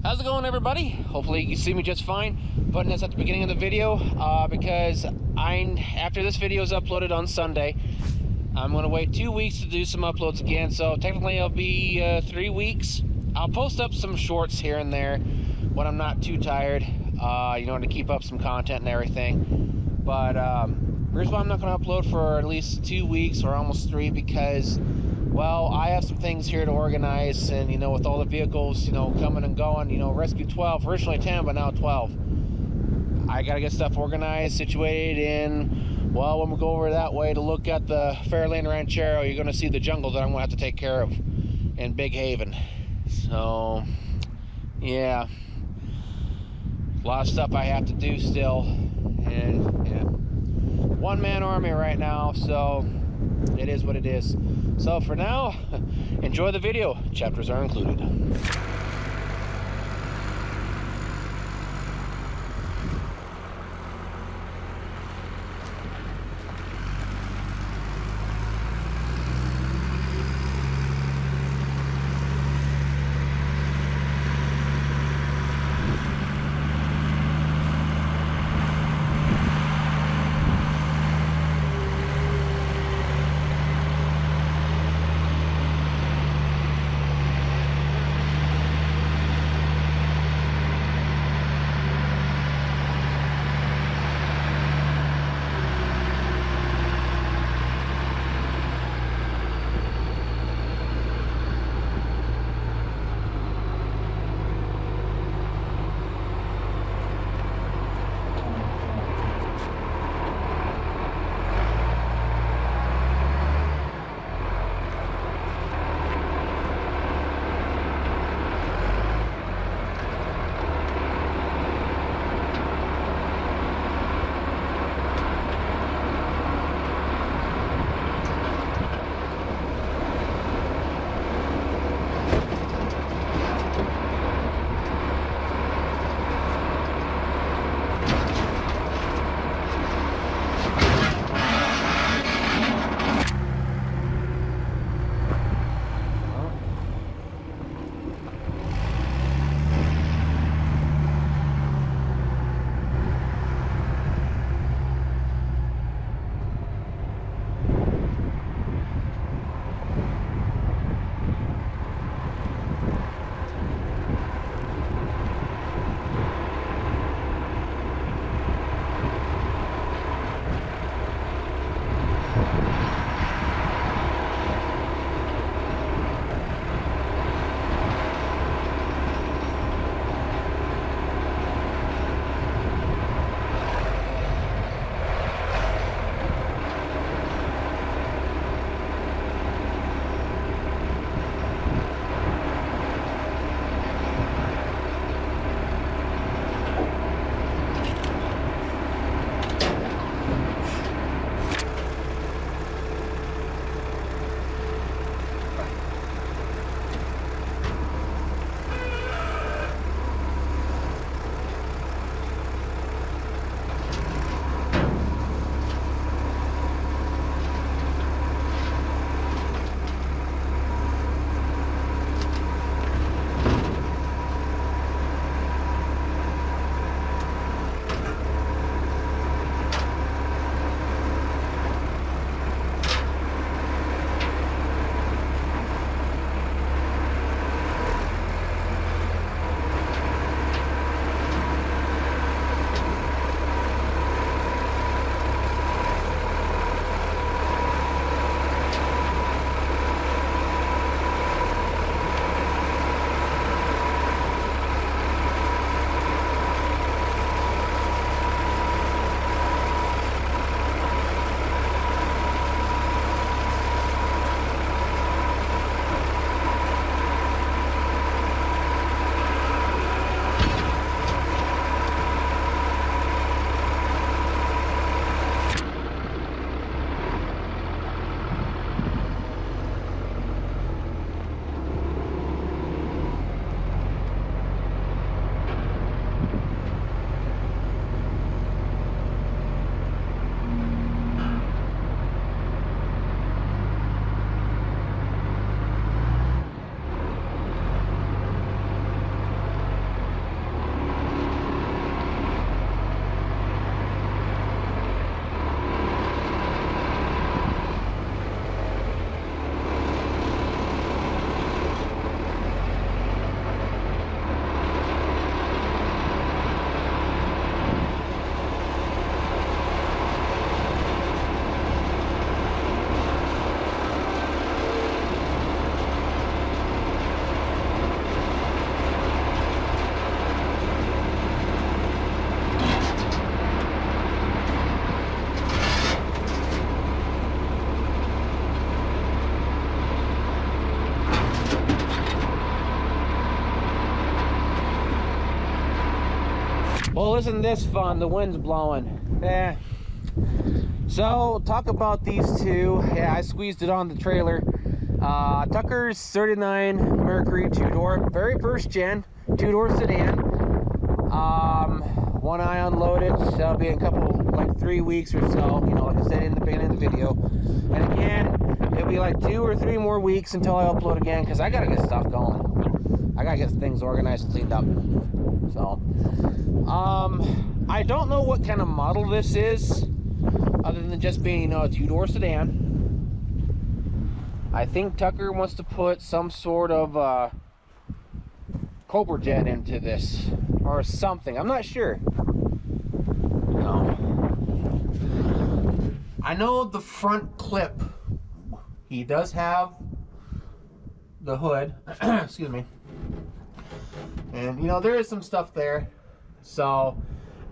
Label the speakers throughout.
Speaker 1: How's it going, everybody? Hopefully you can see me just fine. Putting this at the beginning of the video because after this video is uploaded on Sunday, I'm going to wait 2 weeks to do some uploads again. So technically it'll be 3 weeks. I'll post up some shorts here and there when I'm not too tired, to keep up some content and everything. But here's why I'm not going to upload for at least 2 weeks or almost 3, because, well, I have some things here to organize, and with all the vehicles coming and going, Rescue 12, originally 10 but now 12, I gotta get stuff organized, situated in. Well, when we go over that way to look at the Fairlane Ranchero, you're gonna see the jungle that I'm gonna have to take care of in Big Haven. So yeah, a lot of stuff I have to do still, and yeah, one-man army right now, so it is what it is. So for now, enjoy the video. Chapters are included. Well, isn't this fun? The wind's blowing. Yeah. So, talk about these two. Yeah, I squeezed it on the trailer. Tucker's 39 Mercury Tudor, very first gen Tudor sedan. When I unload it, that'll be in a couple, like 3 weeks or so, you know, like I said in the beginning of the video. And again, it'll be like 2 or 3 more weeks until I upload again, because I gotta get stuff going. I gotta get things organized and cleaned up. So, I don't know what kind of model this is, other than just being, you know, a Tudor sedan. I think Tucker wants to put some sort of Coupe jet into this, or something. I'm not sure. No. I know the front clip, he does have the hood. Excuse me. And, you know, there is some stuff there. So,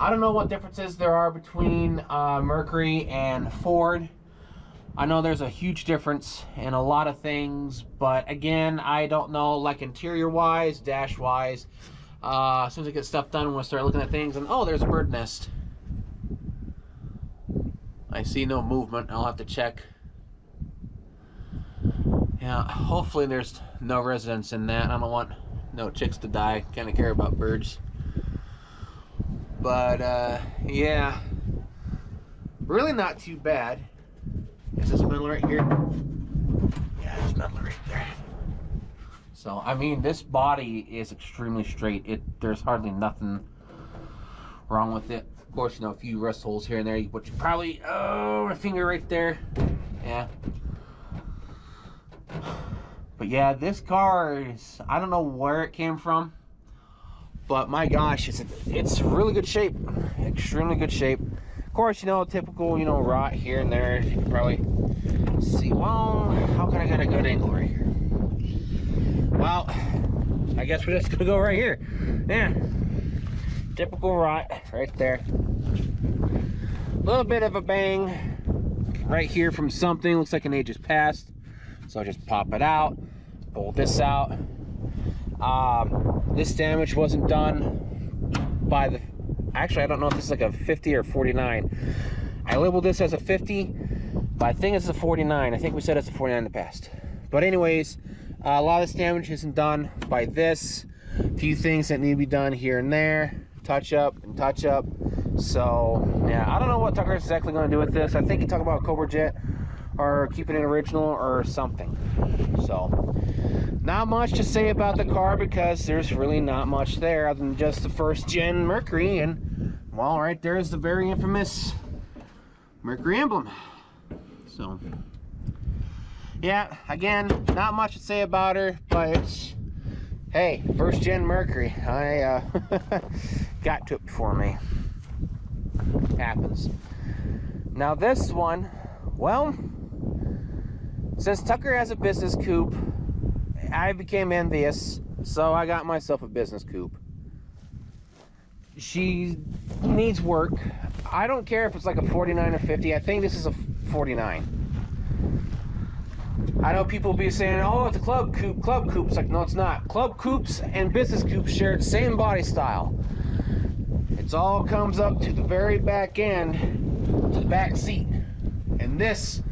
Speaker 1: I don't know what differences there are between Mercury and Ford. I know there's a huge difference in a lot of things, but again, I don't know, like interior-wise, dash-wise. As soon as I get stuff done, we'll start looking at things, and oh, there's a bird nest. I see no movement. I'll have to check. Yeah, hopefully there's no residents in that. I don't want no chicks to die. Kind of care about birds. But, yeah. Really not too bad. Is this metal right here? Yeah, it's metal right there. So, I mean, this body is extremely straight. There's hardly nothing wrong with it. Of course, you know, a few rust holes here and there, which probably, oh, a finger right there. Yeah. But yeah, this car is, I don't know where it came from, but my gosh, it's really good shape. Extremely good shape. Of course, you know, typical, you know, rot here and there. You can probably see, well, how can I get a good angle right here? Well, I guess we're just gonna go right here. Yeah. Typical rot right there. A little bit of a bang right here from something. Looks like an age has passed. So I'll just pop it out, pull this out. This damage wasn't done by the, actually I don't know if this is like a 50 or 49. I labeled this as a 50, but I think it's a 49. I think we said it's a 49 in the past. But anyways, a lot of this damage isn't done by this. A few things that need to be done here and there. Touch up and touch up. So yeah, I don't know what Tucker's exactly going to do with this. I think he talked about Coupe jet or keeping it original or something. So not much to say about the car, because there's really not much there other than just the first gen Mercury, and well, right there's the very infamous Mercury emblem. So yeah, again, not much to say about her, but hey, first gen Mercury. I got to it before me. Happens. Now this one, well, since Tucker has a business coupe, I became envious, so I got myself a business coupe. She needs work. I don't care if it's like a 49 or 50. I think this is a 49. I know people will be saying, oh, it's a club coupe, club coupe. It's like, no, it's not. Club coupes and business coupes share the same body style. It all comes up to the very back end, to the back seat. And this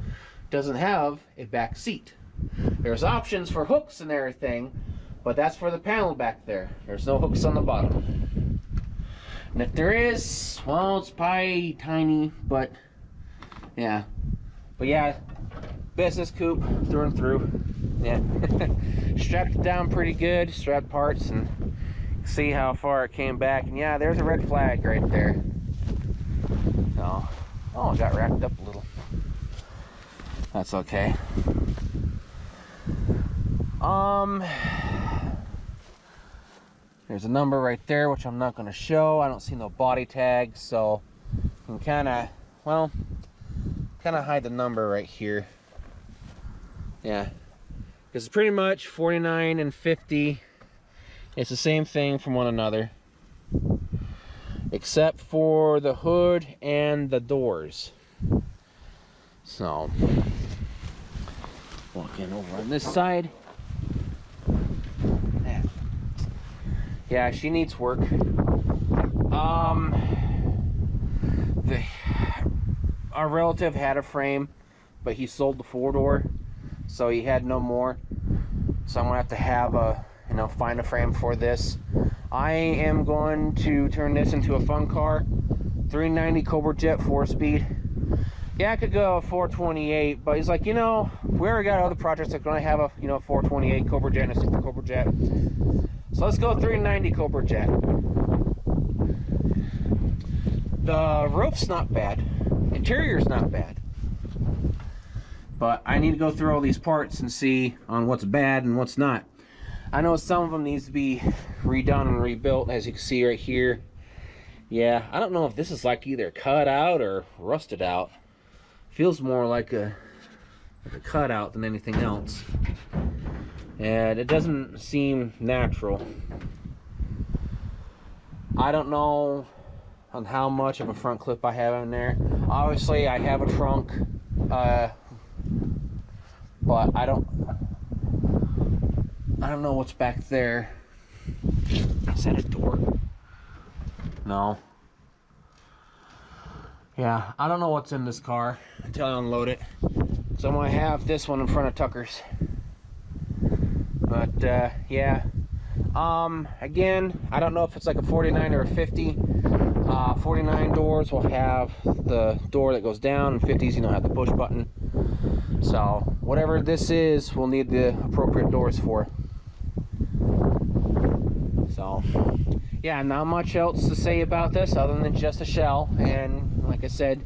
Speaker 1: doesn't have a back seat. There's options for hooks and everything, but that's for the panel back there. There's no hooks on the bottom. And if there is, well, it's probably tiny, but yeah. But yeah, business coupe through and through. Yeah. Strapped it down pretty good, strapped parts, and see how far it came back. And yeah, there's a red flag right there. So, oh, it got wrapped up a little. That's okay. There's a number right there, which I'm not going to show. I don't see no body tag, so you can kind of, well, kind of hide the number right here. Yeah, because it's pretty much 49 and 50. It's the same thing from one another, except for the hood and the doors. So, walking over on this side. Yeah, she needs work. Our relative had a frame, but he sold the 4-door, so he had no more. So I'm gonna have to have a, find a frame for this. I am going to turn this into a fun car. 390 Cobra Jet 4-speed. Yeah, I could go 428, but he's like, we already got other projects that are gonna have a 428 Cobra Jet and a Super Cobra Jet. So let's go 390 Cobra Jet. The roof's not bad. Interior's not bad. But I need to go through all these parts and see on what's bad and what's not. I know some of them needs to be redone and rebuilt, as you can see right here. Yeah, I don't know if this is like either cut out or rusted out. Feels more like a cutout than anything else. And it doesn't seem natural. I don't know on how much of a front clip I have in there. Obviously I have a trunk, but I don't know what's back there. Is that a door? No. Yeah, I don't know what's in this car until I unload it. So I'm gonna have this one in front of Tucker's. But yeah. Again, I don't know if it's like a 49 or a 50. 49 doors will have the door that goes down, and 50s, have the push button. So whatever this is, we'll need the appropriate doors for. So yeah, not much else to say about this other than just a shell. And like I said,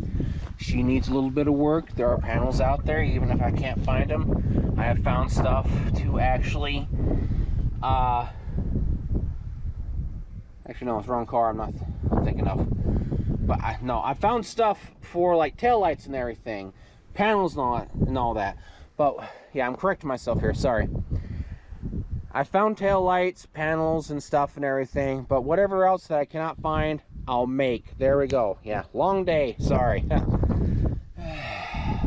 Speaker 1: she needs a little bit of work. There are panels out there, even if I can't find them. I have found stuff to actually actually no, it's wrong car. I'm not thinking of. But I found stuff for like tail lights and everything, panels and all that. But yeah, I'm correcting myself here. Sorry. I found tail lights, panels, and stuff and everything. But whatever else that I cannot find, I'll make. There we go. Yeah, long day. Sorry.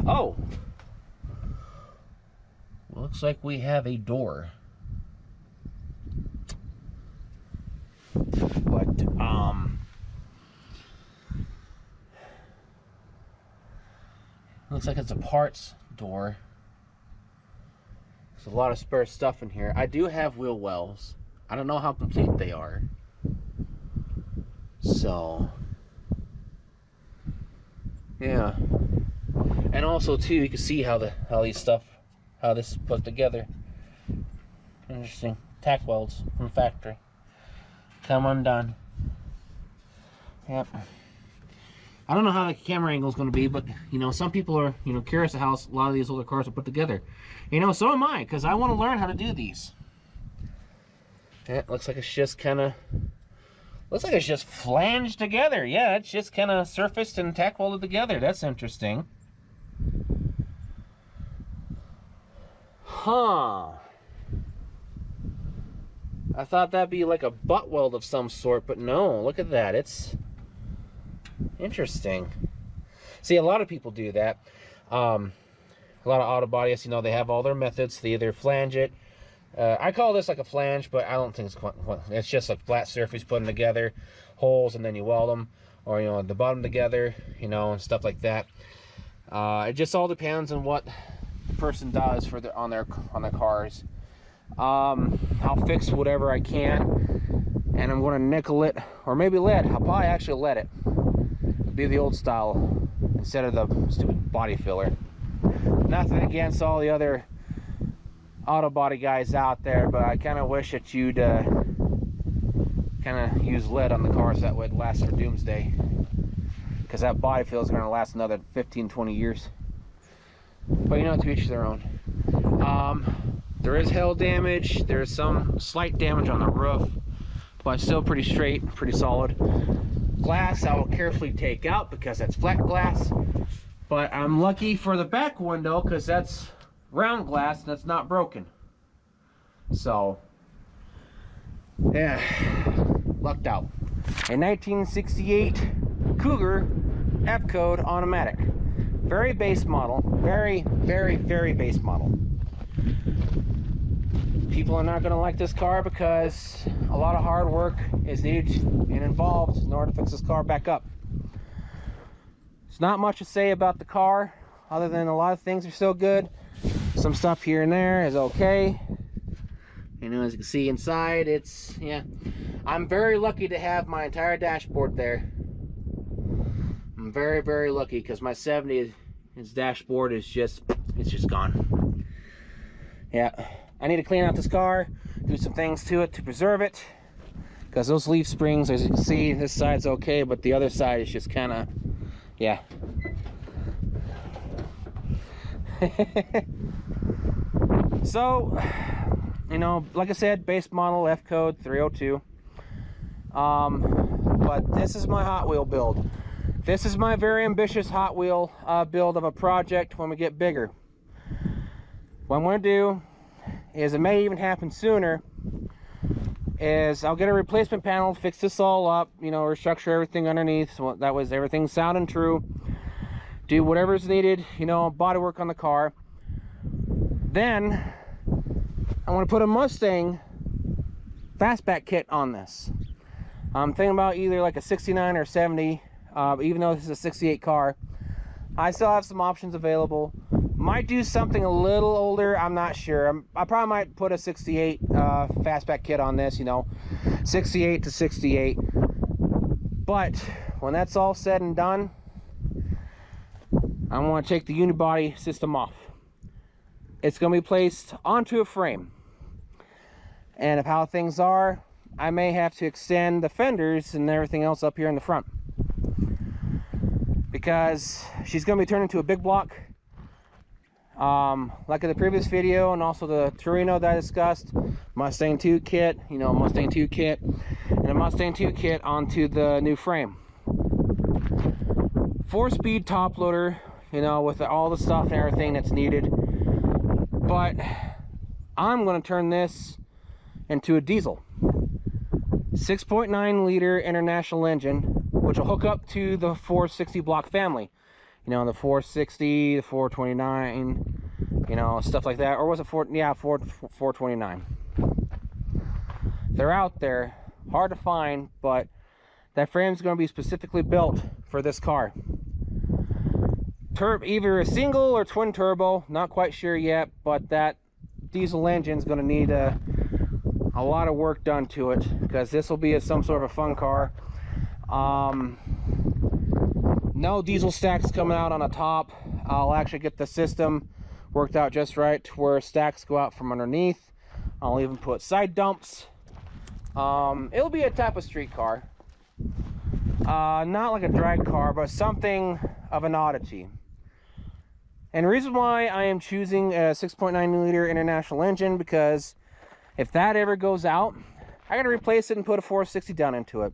Speaker 1: Oh, looks like we have a door. But looks like it's a parts door. There's a lot of spare stuff in here. I do have wheel wells. I don't know how complete they are. So yeah. And also too, you can see how this is put together. Interesting. Tack welds from the factory. Come undone. Yep. I don't know how the camera angle is going to be, but some people are curious how a lot of these older cars are put together. So am I, because I want to learn how to do these. Yeah, it looks like it's just flanged together. Yeah, it's just kind of surfaced and tack welded together. That's interesting. Huh. I thought that'd be like a butt weld of some sort, but no, look at that. It's interesting. See, a lot of people do that. A lot of auto bodies, they have all their methods. They either flange it. I call this like a flange, but I don't think it's quite. It's just a flat surface putting together holes, and then you weld them, or the bottom together, and stuff like that. It just all depends on what the person does for on their cars. I'll fix whatever I can, and I'm going to nickel it, or maybe lead. I'll probably actually lead it. It'll be the old style instead of the stupid body filler. Nothing against all the other auto body guys out there, but I kind of wish that you'd kind of use lead on the cars. That way it lasts for doomsday, because that body filler is going to last another 15-20 years. But to each their own. There is hail damage. There's some slight damage on the roof, but still pretty straight, pretty solid. Glass I will carefully take out because that's flat glass. But I'm lucky for the back window because that's round glass and it's not broken. So, yeah, lucked out. A 1968 Cougar F-Code automatic. Very base model. Very, very, very base model. People are not going to like this car because a lot of hard work is needed and involved in order to fix this car back up. There's not much to say about the car other than a lot of things are still good. Some stuff here and there is okay. You know, as you can see inside, it's, yeah. I'm very lucky to have my entire dashboard there. I'm very, very lucky because my 70, its dashboard is just, it's just gone. Yeah, I need to clean out this car, do some things to it to preserve it. Because those leaf springs, as you can see, this side's okay, but the other side is just kind of, yeah. So, you know, like I said, base model F code 302. But this is my Hot Wheel build. This is my very ambitious Hot Wheel build of a project when we get bigger. What I'm going to do is, it may even happen sooner, is I'll get a replacement panel, fix this all up, you know, restructure everything underneath, so that was everything sound and true. Do whatever's needed, you know, body work on the car. Then I want to put a Mustang fastback kit on this. I'm thinking about either like a 69 or 70, even though this is a 68 car. I still have some options available. Might do something a little older, I'm not sure. I probably might put a 68 fastback kit on this, you know, 68 to 68. But when that's all said and done, I want to take the unibody system off. It's going to be placed onto a frame. And of how things are, I may have to extend the fenders and everything else up here in the front. Because she's going to be turned into a big block. Like in the previous video, and also the Torino that I discussed, Mustang 2 kit, you know, Mustang 2 kit, and a Mustang 2 kit onto the new frame. 4-speed top loader, you know, with all the stuff and everything that's needed. But I'm going to turn this into a diesel. 6.9 liter international engine, which will hook up to the 460 block family. You know, the 460, the 429, you know, stuff like that. Or was it 429. They're out there, hard to find, but that frame is going to be specifically built for this car. Either a single or twin turbo, not quite sure yet, but that diesel engine is going to need a lot of work done to it, because this will be some sort of a fun car. No diesel stacks coming out on the top. I'll actually get the system worked out just right to where stacks go out from underneath. I'll even put side dumps. It'll be a type of street car. Not like a drag car, but something of an oddity. And the reason why I am choosing a 6.9 liter international engine, because if that ever goes out, I gotta replace it and put a 460 down into it.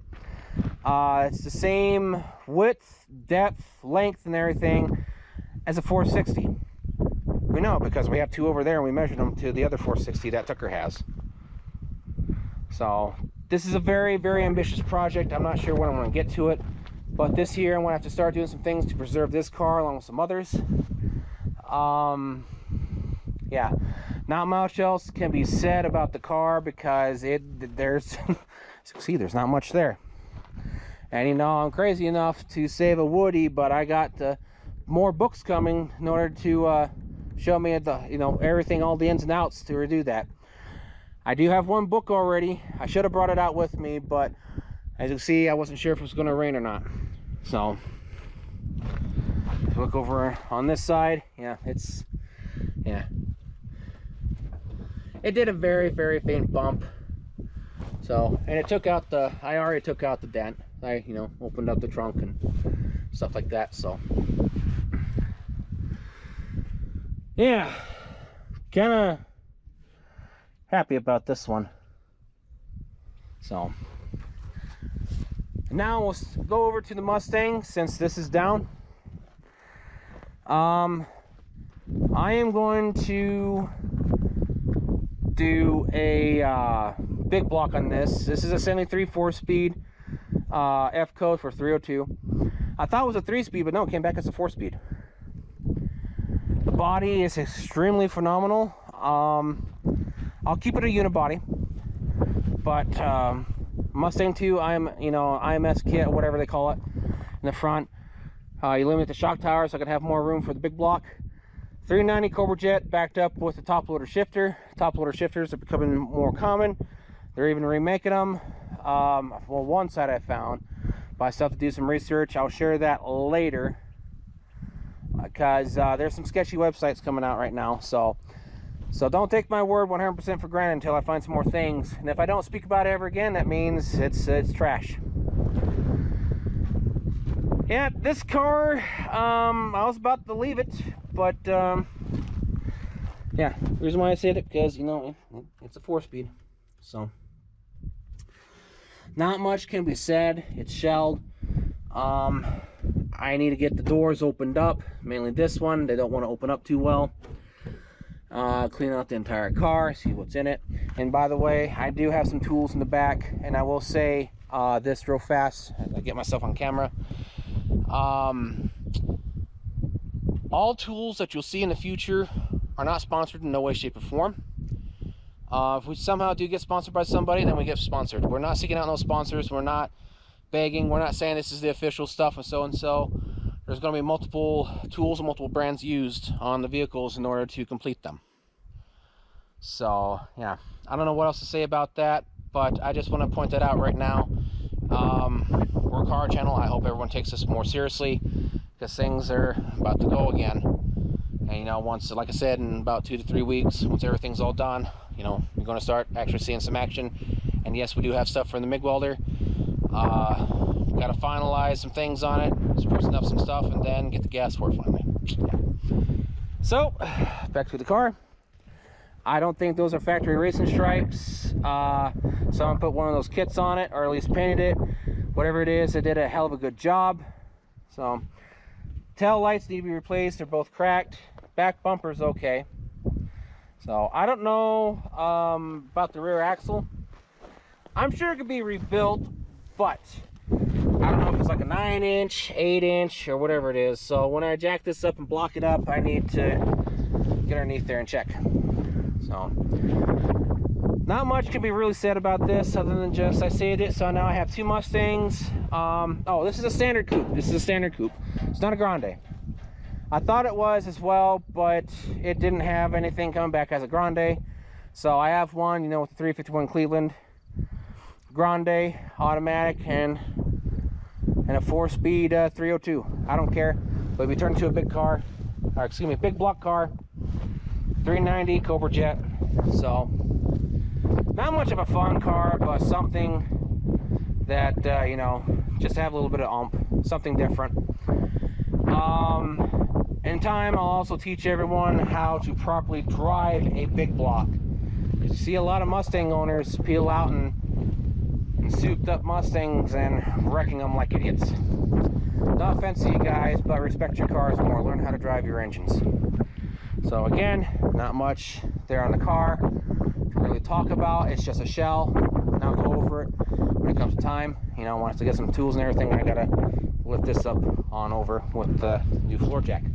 Speaker 1: It's the same width, depth, length, and everything as a 460. We know because we have two over there and we measured them to the other 460 that Tucker has. So this is a very, very ambitious project. I'm not sure when I'm going to get to it, but this year I'm going to have to start doing some things to preserve this car along with some others. Yeah, not much else can be said about the car because there's see, there's not much there. And you know, I'm crazy enough to save a Woody, but I got more books coming in order to show me everything, all the ins and outs to redo that. I do have one book already. I should have brought it out with me, but as you can see, I wasn't sure if it was going to rain or not. So if you look over on this side, it did a very, very faint bump. So, and it took out I already took out the dent. I, opened up the trunk and stuff like that. So yeah, kind of happy about this one. So now we'll go over to the Mustang since this is down. I am going to do a big block on this. This is a 73 4-speed F code for 302. I thought it was a 3-speed, but no, it came back as a 4-speed. The body is extremely phenomenal. I'll keep it a unibody, But Mustang 2 IMS kit, whatever they call it, in the front. You limit the shock tower so I could have more room for the big block. 390 Cobra Jet backed up with the top loader shifter. Top loader shifters are becoming more common. They're even remaking them. Well, one side I found, but I still have to do some research. I'll share that later, because there's some sketchy websites coming out right now. So don't take my word 100% for granted until I find some more things. And if I don't speak about it ever again, that means it's trash. Yeah, this car, I was about to leave it, but yeah, the reason why I said it, because, you know, it's a 4-speed, so not much can be said. It's shelled. I need to get the doors opened up, mainly this one. They don't want to open up too well. Clean out the entire car, see what's in it. And by the way, I do have some tools in the back, and I will say this real fast as I get myself on camera. All tools that you'll see in the future are not sponsored in no way, shape, or form. If we somehow do get sponsored by somebody, then we get sponsored. We're not seeking out no sponsors. We're not begging. We're not saying this is the official stuff and so and so. There's going to be multiple tools and multiple brands used on the vehicles in order to complete them. So yeah, I don't know what else to say about that, but I just want to point that out right now. We're a car channel. I hope everyone takes this more seriously, because things are about to go again. And you know, once, like I said, in about 2 to 3 weeks, once everything's all done, you know, you're going to start actually seeing some action. And yes, we do have stuff for the MIG welder. Got to finalize some things on it, sprucing up some stuff, and then get the gas for it finally. Yeah. So back to the car. I don't think those are factory racing stripes. Someone put one of those kits on it, or at least painted it. Whatever it is, they did a hell of a good job. So tail lights need to be replaced. They're both cracked. Back bumper's okay. So I don't know about the rear axle. I'm sure it could be rebuilt, but I don't know if it's like a 9-inch, 8-inch, or whatever it is. So when I jack this up and block it up, I need to get underneath there and check. So not much can be really said about this, other than just I saved it. So now I have 2 Mustangs. Oh, this is a standard coupe. This is a standard coupe. It's not a Grande. I thought it was as well, but it didn't have anything coming back as a Grande. So I have one, you know, with the 351 Cleveland Grande automatic and a 4-speed 302. I don't care, but if we turn into a big car, or excuse me, big block car, 390 Cobra Jet. So not much of a fun car, but something that you know, just have a little bit of oomph, something different. In time, I'll also teach everyone how to properly drive a big block. You see a lot of Mustang owners peel out and souped up Mustangs and wrecking them like idiots. No offense to you guys, but respect your cars more. Learn how to drive your engines. So again, not much there on the car to really talk about. It's just a shell, and I'll go over it when it comes to time. You know, once I get some tools and everything, I gotta lift this up on over with the new floor jack.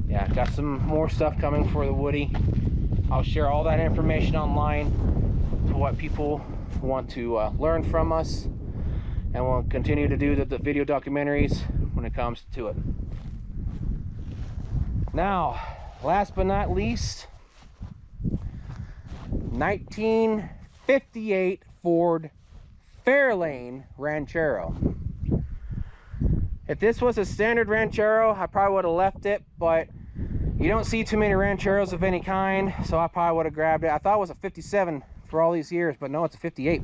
Speaker 1: Yeah, got some more stuff coming for the Woody. I'll share all that information online to what people want to learn from us, and we'll continue to do the video documentaries when it comes to it. Now, last but not least, 1958 Ford Fairlane Ranchero. If this was a standard Ranchero, I probably would have left it, but you don't see too many Rancheros of any kind, so I probably would have grabbed it. I thought it was a 57 for all these years, but no, it's a 58.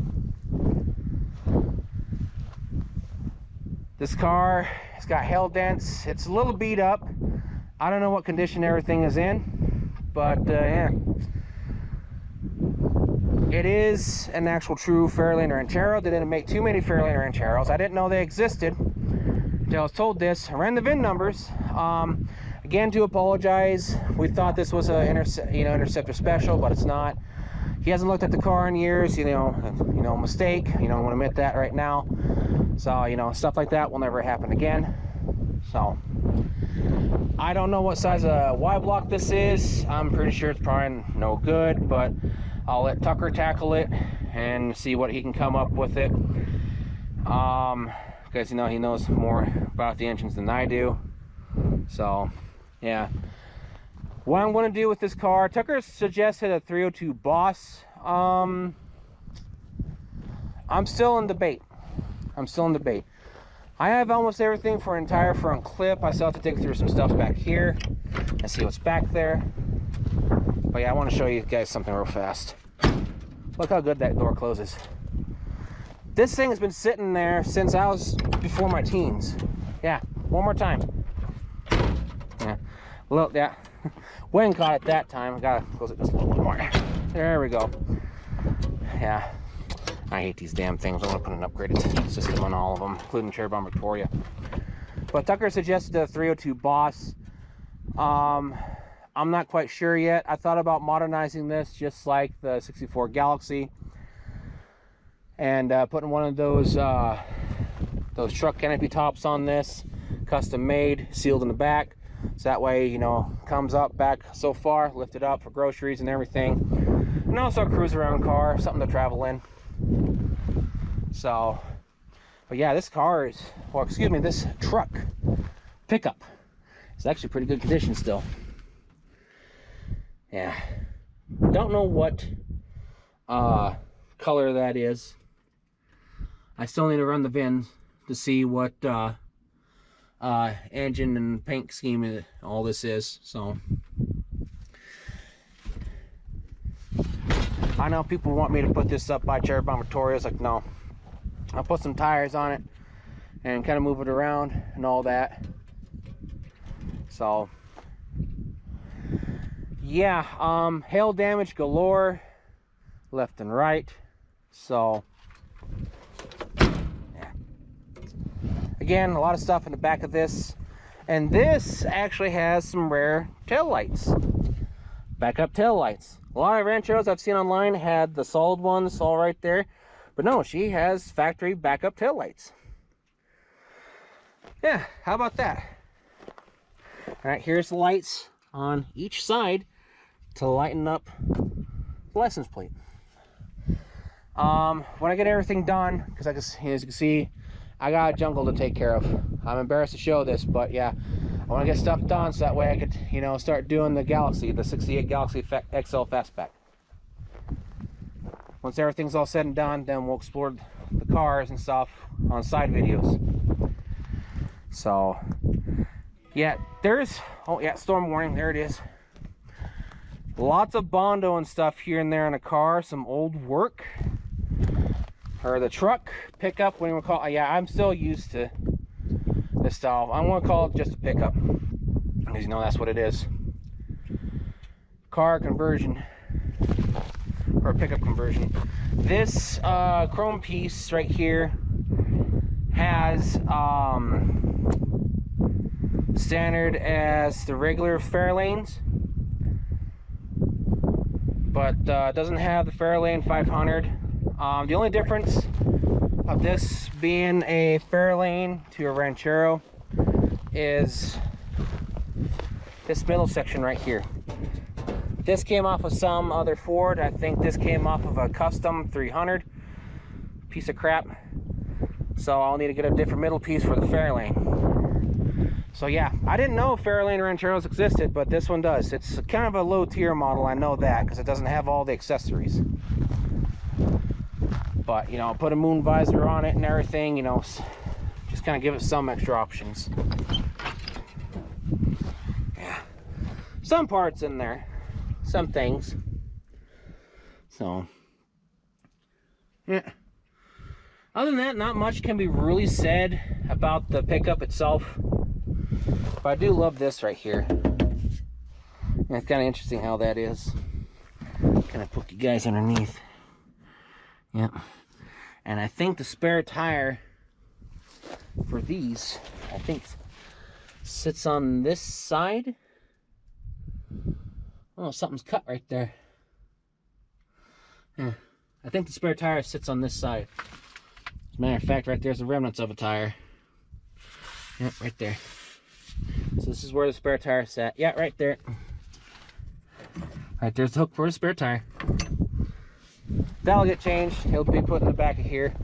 Speaker 1: This car has got hail dents. It's a little beat up. I don't know what condition everything is in, but yeah. It is an actual true Fairlane Ranchero. They didn't make too many Fairlane Rancheros. I didn't know they existed until I was told this. I ran the VIN numbers. Again, to apologize. We thought this was a Interceptor special, but it's not. He hasn't looked at the car in years. You know, mistake. You know, I want to admit that right now. So, you know, stuff like that will never happen again. So, I don't know what size of Y block this is. I'm pretty sure it's probably no good, but I'll let Tucker tackle it and see what he can come up with it. Because you know, he knows more about the engines than I do. So yeah, what I'm going to do with this car, Tucker suggested a 302 Boss. I'm still in debate. I have almost everything for an entire front clip. I still have to dig through some stuff back here and see what's back there. But yeah, I want to show you guys something real fast. Look how good that door closes. This thing has been sitting there since I was before my teens. Yeah, one more time. Yeah, well, yeah. Wayne caught it that time. I gotta close it just a little bit more. There we go. Yeah, I hate these damn things. I'm gonna put an upgraded system on all of them, including Cherry Bomb Victoria. But Tucker suggested a 302 Boss. I'm not quite sure yet. I thought about modernizing this just like the 64 Galaxie and putting one of those truck canopy tops on this, custom made, sealed in the back, so that way, you know, comes up back so far, lift it up for groceries and everything, and also a cruise around car, something to travel in. So, but yeah, this car is, or excuse me, this truck pickup is actually pretty good condition still. Yeah, don't know what color that is. I still need to run the VINs to see what engine and paint scheme all this is. So I know people want me to put this up by Cherry Bomb Victoria. It's like, no, I'll put some tires on it and kind of move it around and all that. So yeah, hail damage galore left and right. So yeah, again, a lot of stuff in the back of this, and this actually has some rare tail lights, backup tail lights. A lot of Rancheros I've seen online had the solid ones all right there, but no, she has factory backup tail lights. Yeah, how about that? All right, here's the lights on each side to lighten up the license plate. When I get everything done, because as you can see, I got a jungle to take care of. I'm embarrassed to show this, but yeah, I want to get stuff done so that way I could, you know, start doing the Galaxie, the 68 Galaxie XL Fastback. Once everything's all said and done, then we'll explore the cars and stuff on side videos. So yeah, there's, oh yeah, storm warning, there it is. Lots of Bondo and stuff here and there in the car, some old work, or the truck pickup, what do you want to call it? Yeah, I'm still used to this style. I'm going to call it just a pickup, because you know that's what it is. Car conversion, or pickup conversion. This chrome piece right here has standard as the regular Fairlanes, but doesn't have the Fairlane 500. The only difference of this being a Fairlane to a Ranchero is this middle section right here. This came off of some other Ford. I think this came off of a custom 300 piece of crap, so I'll need to get a different middle piece for the Fairlane. So yeah, I didn't know Fairlane Rancheros existed, but this one does. It's kind of a low tier model, I know that, because it doesn't have all the accessories. But, you know, put a moon visor on it and everything, you know, just kind of give it some extra options. Yeah, some parts in there, some things. So, yeah. Other than that, not much can be really said about the pickup itself. But I do love this right here. And it's kind of interesting how that is. Kind of poke you guys underneath. Yep. And I think the spare tire for these, I think, sits on this side. Oh, something's cut right there. Yeah. I think the spare tire sits on this side. As a matter of fact, right there's the remnants of a tire. Yep, right there. So this is where the spare tire sat. Yeah, right there. Right there's the hook for the spare tire. that'll get changed. He'll be put in the back of here.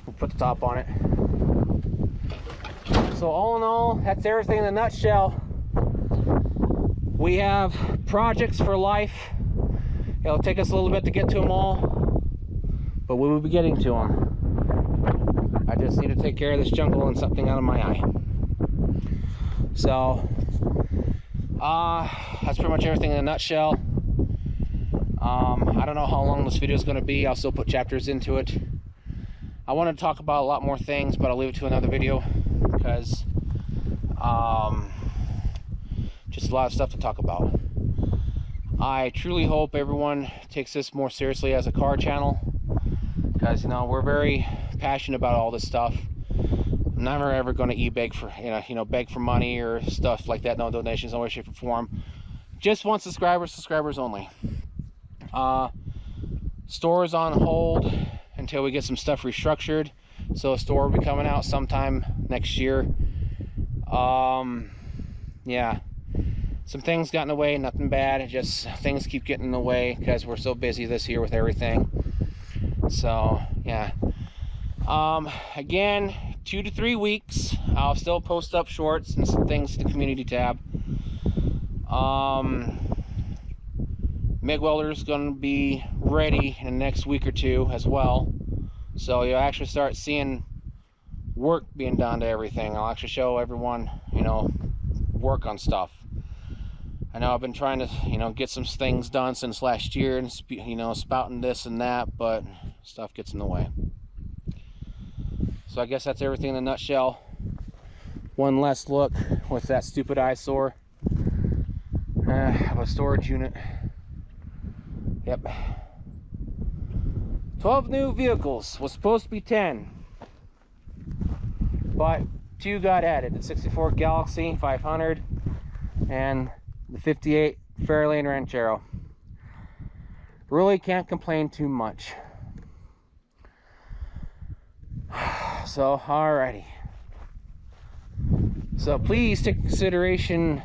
Speaker 1: We'll put the top on it. So all in all, that's everything in a nutshell. We have projects for life. It'll take us a little bit to get to them all, but we will be getting to them. I just need to take care of this jungle and something out of my eye. So that's pretty much everything in a nutshell. I don't know how long this video is going to be. I'll still put chapters into it. I want to talk about a lot more things, but I'll leave it to another video because just a lot of stuff to talk about. I truly hope everyone takes this more seriously as a car channel, because you know we're very passionate about all this stuff. I'm never ever going to beg for beg for money or stuff like that. No donations, no way, shape, or form. Just want subscribers only. Store is on hold until we get some stuff restructured, so a store will be coming out sometime next year. Yeah, some things got in the way, nothing bad, just things keep getting in the way because we're so busy this year with everything. So yeah, again, 2 to 3 weeks I'll still post up shorts and some things to the community tab. MIG welder is going to be ready in the next week or two as well, so you'll actually start seeing work being done to everything. I'll actually show everyone, work on stuff. I know I've been trying to, get some things done since last year and, spouting this and that, but stuff gets in the way. So I guess that's everything in a nutshell. One last look with that stupid eyesore of a storage unit. Yep. 12 new vehicles. Was supposed to be 10. But 2 got added. The 64 Galaxie 500 and the 58 Fairlane Ranchero. Really can't complain too much. So, alrighty. So please take consideration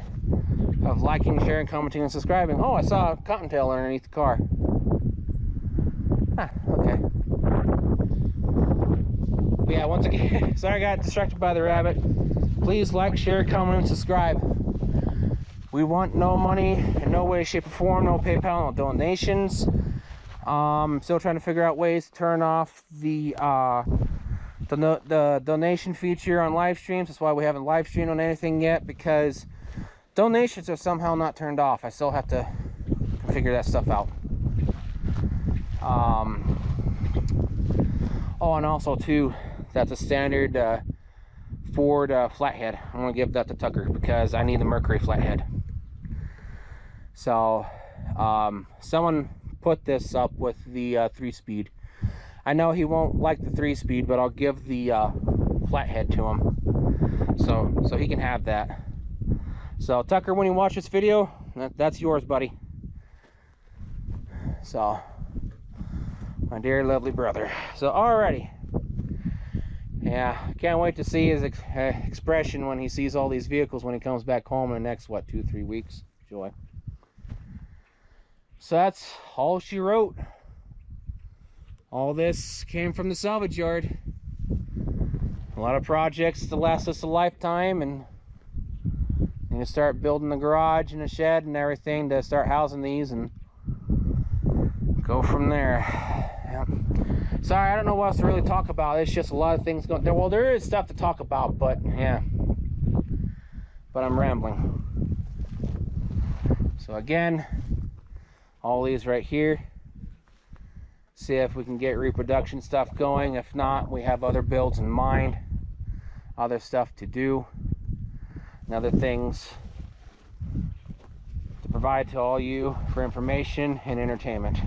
Speaker 1: of liking, sharing, commenting, and subscribing. Oh, I saw a cottontail underneath the car. Ah, okay. But yeah, once again, sorry I got distracted by the rabbit. Please like, share, comment, and subscribe. We want no money in no way, shape, or form. No PayPal, no donations. Still trying to figure out ways to turn off the donation feature on live streams. That's why we haven't live streamed on anything yet, because donations are somehow not turned off. I still have to figure that stuff out. Oh, and also too, that's a standard Ford flathead. I'm gonna give that to Tucker because I need the Mercury flathead. So someone put this up with the 3-speed. I know he won't like the 3-speed, but I'll give the flathead to him so he can have that. So Tucker, when you watch this video, that's yours, buddy. So, my dear lovely brother. So alrighty. Yeah, can't wait to see his expression when he sees all these vehicles when he comes back home in the next, what, 2-3 weeks. Joy. So that's all she wrote. All this came from the salvage yard. A lot of projects to last us a lifetime, and need to start building the garage and the shed and everything to start housing these and go from there. Yep. Sorry, I don't know what else to really talk about. It's just a lot of things going there. Well, there is stuff to talk about, but yeah. But I'm rambling. So again, all these right here. See if we can get reproduction stuff going. If not, we have other builds in mind, other stuff to do, and other things to provide to all you for information and entertainment.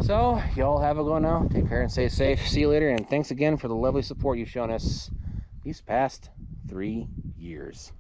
Speaker 1: So y'all have a go now. Take care and stay safe. See you later, and thanks again for the lovely support you've shown us these past 3 years.